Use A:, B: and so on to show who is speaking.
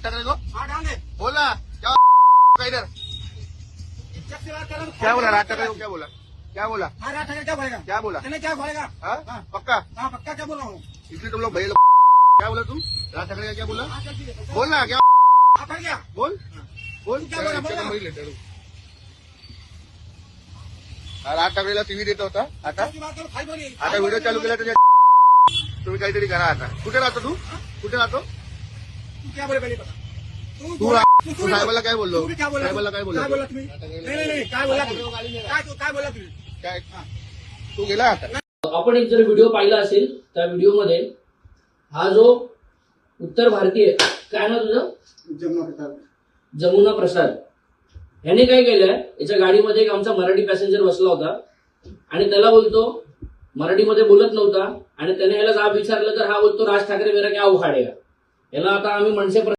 A: ठाकरे को
B: हाँ डाल दे।
A: बोला क्या इधर
B: इज्जत से बात कर रहा हूँ।
A: क्या बोला राज ठाकरे को क्या बोला
B: हाँ राज ठाकरे क्या बोलेगा?
A: क्या बोला
B: तूने क्या बोलेगा?
A: हाँ
B: हाँ।
A: पक्का
B: हाँ पक्का क्या बोल रहा हूँ?
A: इसलिए तुम लोग भैया क्या बोला तुम राज ठाकरे का क्या बोला
B: हाँ, चल ठीक है।
A: बोल ना क्या
B: हाँ पड़ गया।
A: बोल बोल
B: क्या बोला, बोला?
A: राज ठाकरेला टीव्ही देत होता आता
B: की बात करो, खाई बोली।
A: आता व्हिडिओ चालू केला त्याच्या तुम्ही काहीतरी करा आता कुठे राहतो तू कुठे राहतो
B: तू क्या बोले पहले बता।
A: तू साहेबाला काय बोललो
B: तू भी क्या बोला?
A: साहेबाला काय बोललो
B: काय बोला तुम्ही? नाही काय बोला तुम्ही? काय बोला तुम्ही?
A: काय तू गेला आता
C: आपण एक जर व्हिडिओ पाहिला असेल त्या व्हिडिओमध्ये हा जो उत्तर भारतीय काय ना तुझं जमुना प्रसाद ह्याने काय केलंय याच्या गाडीमध्ये एक आमचा मराठी पॅसेंजर बसला होता आणि त्याला बोलतो मराठीमध्ये बोलत नव्हता आणि त्याने ह्याला जाब विचारलं तर हा बोलतो राज ठाकरे मेरा क्या उखाडेगा याला आता आम्ही मनसे